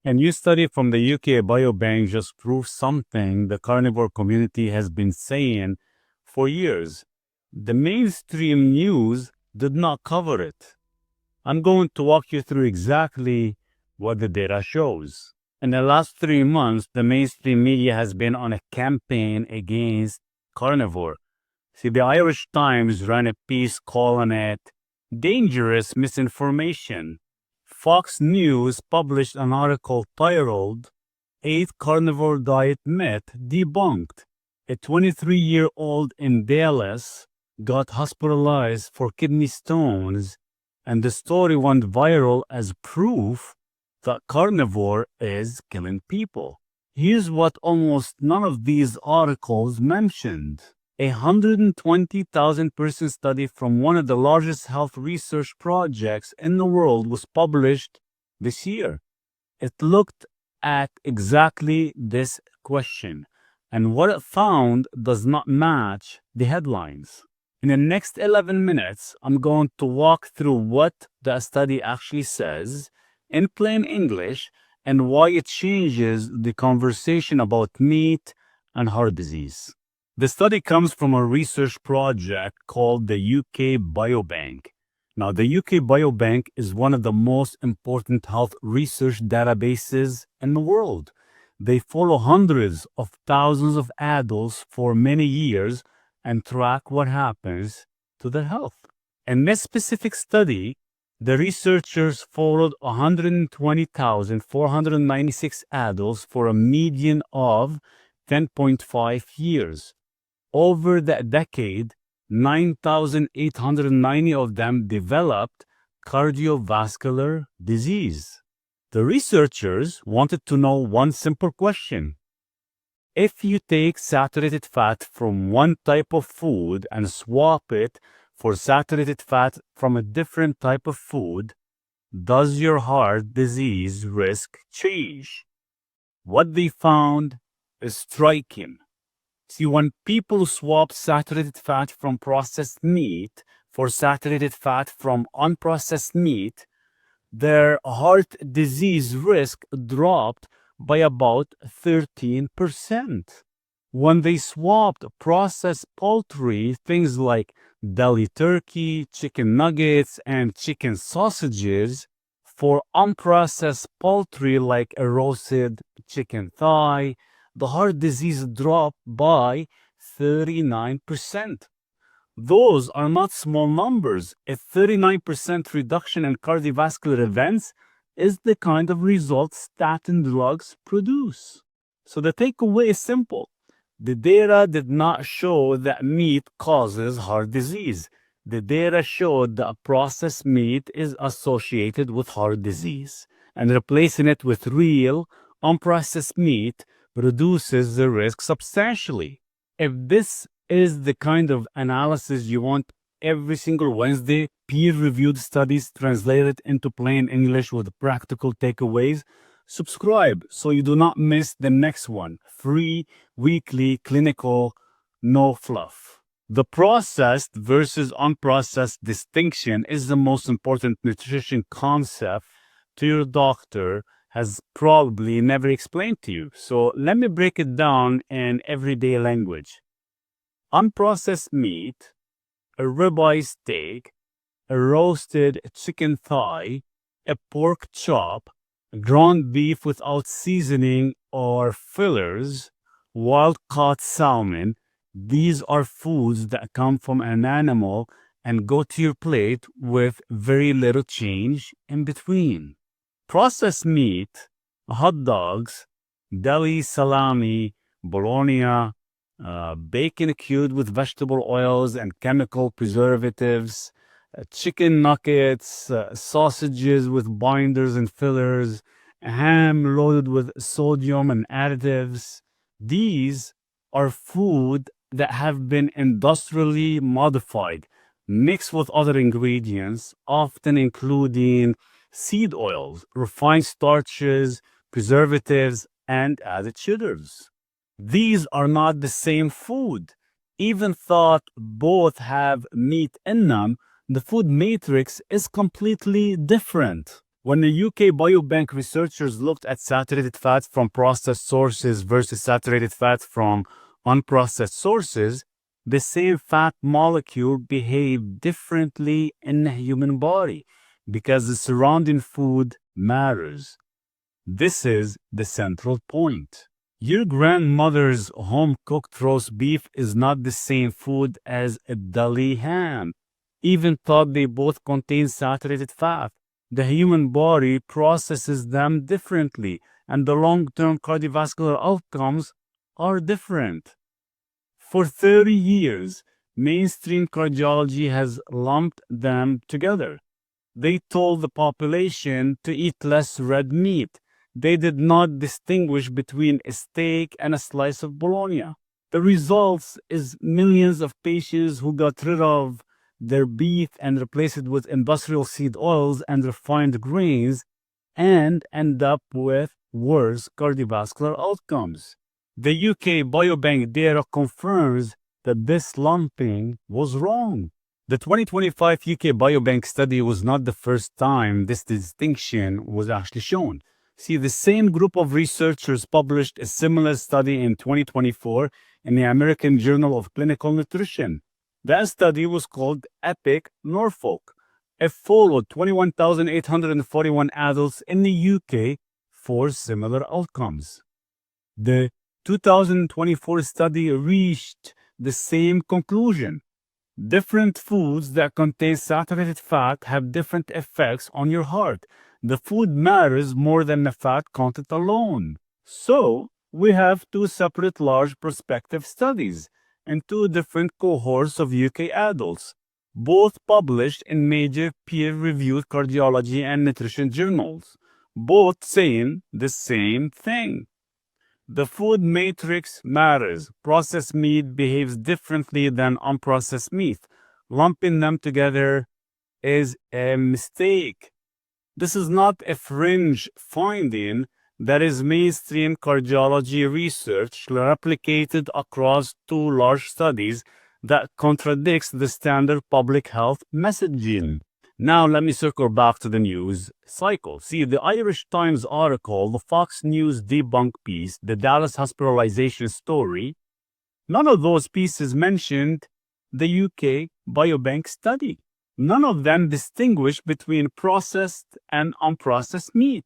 A new study from the UK Biobank just proves something the carnivore community has been saying for years. The mainstream news did not cover it. I'm going to walk you through exactly what the data shows. In the last 3 months, the mainstream media has been on a campaign against carnivore. See, the Irish Times ran a piece calling it dangerous misinformation. Fox News published an article titled 8 Carnivore Diet Myth Debunked. A 23-year-old in Dallas got hospitalized for kidney stones, and the story went viral as proof that carnivore is killing people. Here's what almost none of these articles mentioned. A 120,000 person study from one of the largest health research projects in the world was published this year. It looked at exactly this question, and what it found does not match the headlines. In the next 11 minutes, I'm going to walk through what the study actually says in plain English and why it changes the conversation about meat and heart disease. The study comes from a research project called the UK Biobank. Now, the UK Biobank is one of the most important health research databases in the world. They follow hundreds of thousands of adults for many years and track what happens to their health. In this specific study, the researchers followed 120,496 adults for a median of 10.5 years. Over that decade, 9,890 of them developed cardiovascular disease. The researchers wanted to know one simple question. If you take saturated fat from one type of food and swap it for saturated fat from a different type of food, does your heart disease risk change? What they found is striking. See, when people swap saturated fat from processed meat for saturated fat from unprocessed meat, their heart disease risk dropped by about 13%. When they swapped processed poultry, things like deli turkey, chicken nuggets, and chicken sausages, for unprocessed poultry like a roasted chicken thigh, the heart disease dropped by 39%. Those are not small numbers. A 39% reduction in cardiovascular events is the kind of result statin drugs produce. So the takeaway is simple. The data did not show that meat causes heart disease. The data showed that processed meat is associated with heart disease, and replacing it with real, unprocessed meat reduces the risk substantially. If this is the kind of analysis you want every single Wednesday, peer-reviewed studies translated into plain English with practical takeaways, subscribe so you do not miss the next one. Free, weekly, clinical, no fluff. The processed versus unprocessed distinction is the most important nutrition concept to your doctor has probably never explained to you. So let me break it down in everyday language. Unprocessed meat, a ribeye steak, a roasted chicken thigh, a pork chop, ground beef without seasoning or fillers, wild-caught salmon. These are foods that come from an animal and go to your plate with very little change in between. Processed meat, hot dogs, deli salami, bologna, bacon cured with vegetable oils and chemical preservatives, chicken nuggets, sausages with binders and fillers, ham loaded with sodium and additives. These are food that have been industrially modified, mixed with other ingredients, often including seed oils, refined starches, preservatives, and added sugars. These are not the same food. Even though both have meat in them, the food matrix is completely different. When the UK Biobank researchers looked at saturated fat from processed sources versus saturated fat from unprocessed sources, the same fat molecule behaved differently in the human body because the surrounding food matters. This is the central point. Your grandmother's home-cooked roast beef is not the same food as a deli ham, even though they both contain saturated fat. The human body processes them differently, and the long-term cardiovascular outcomes are different. For 30 years, mainstream cardiology has lumped them together. They told the population to eat less red meat. They did not distinguish between a steak and a slice of bologna. The results is millions of patients who got rid of their beef and replaced it with industrial seed oils and refined grains and end up with worse cardiovascular outcomes. The UK Biobank data confirms that this lumping was wrong. The 2025 UK Biobank study was not the first time this distinction was actually shown. See, the same group of researchers published a similar study in 2024 in the American Journal of Clinical Nutrition. That study was called EPIC-Norfolk. It followed 21,841 adults in the UK for similar outcomes. The 2024 study reached the same conclusion. Different foods that contain saturated fat have different effects on your heart. The food matters more than the fat content alone. So, we have two separate large prospective studies and two different cohorts of UK adults, both published in major peer-reviewed cardiology and nutrition journals, both saying the same thing. The food matrix matters. Processed meat behaves differently than unprocessed meat. Lumping them together is a mistake. This is not a fringe finding. That is mainstream cardiology research replicated across two large studies that contradicts the standard public health messaging. Now let me circle back to the news cycle. See, the Irish Times article, the Fox News debunk piece, the Dallas hospitalization story, none of those pieces mentioned the UK Biobank study. None of them distinguish between processed and unprocessed meat.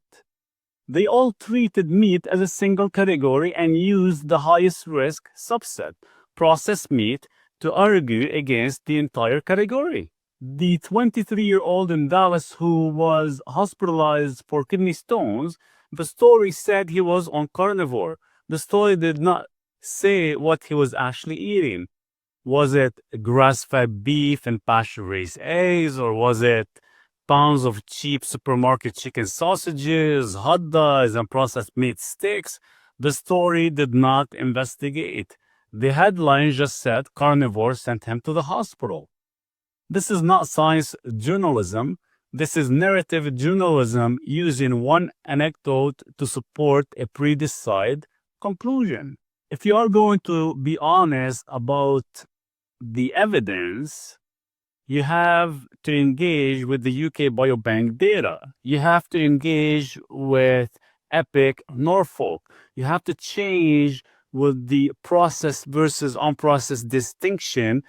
They all treated meat as a single category and used the highest risk subset, processed meat, to argue against the entire category. The 23-year-old in Dallas who was hospitalized for kidney stones, the story said he was on Carnivore. The story did not say what he was actually eating. Was it grass-fed beef and pasture-raised eggs, or was it pounds of cheap supermarket chicken sausages, hot dogs, and processed meat sticks? The story did not investigate. The headline just said Carnivore sent him to the hospital. This is not science journalism. This is narrative journalism using one anecdote to support a pre-decided conclusion. If you are going to be honest about the evidence, you have to engage with the UK Biobank data. You have to engage with EPIC-Norfolk. You have to change with the processed versus unprocessed distinction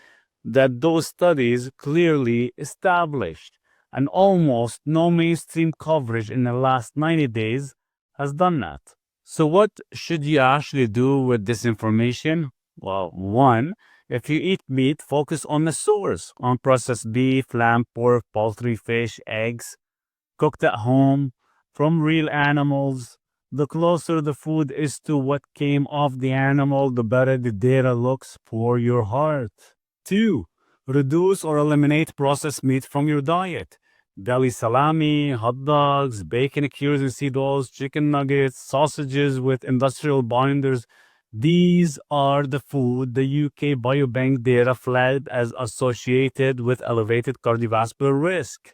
that those studies clearly established. And almost no mainstream coverage in the last 90 days has done that. So what should you actually do with this information? Well, one, if you eat meat, focus on the source. Unprocessed beef, lamb, pork, poultry, fish, eggs, cooked at home, from real animals. The closer the food is to what came off the animal, the better the data looks for your heart. 2. Reduce or eliminate processed meat from your diet. Deli salami, hot dogs, bacon cures and seed oils, chicken nuggets, sausages with industrial binders. These are the food the UK Biobank data flagged as associated with elevated cardiovascular risk.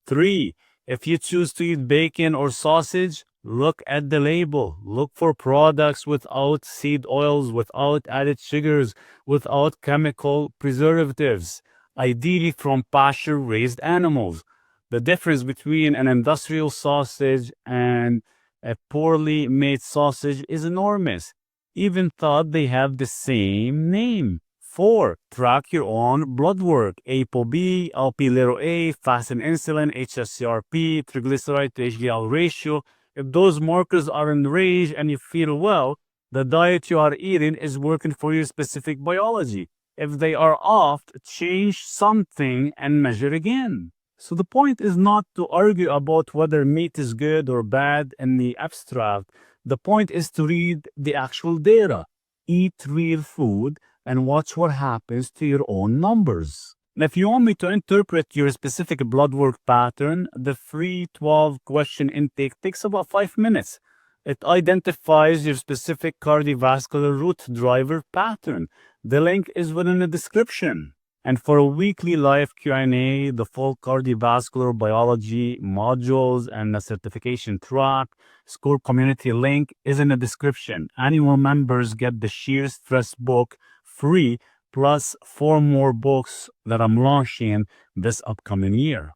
3. If you choose to eat bacon or sausage, look at the label. Look for products without seed oils, without added sugars, without chemical preservatives, ideally from pasture-raised animals. The difference between an industrial sausage and a poorly made sausage is enormous. Even thought they have the same name. 4. Track your own blood work. ApoB, LP(a), fasting insulin, HSCRP, triglyceride to HDL ratio. If those markers are in range and you feel well, the diet you are eating is working for your specific biology. If they are off, change something and measure again. So the point is not to argue about whether meat is good or bad in the abstract. The point is to read the actual data, eat real food, and watch what happens to your own numbers. And if you want me to interpret your specific blood work pattern, the free 12-question intake takes about 5 minutes. It identifies your specific cardiovascular root driver pattern. The link is within the description. And for a weekly live Q&A, the full cardiovascular biology modules and the certification track, SKOOL Community link is in the description. Annual members get the Shear Stress book free, plus 4 more books that I'm launching this upcoming year.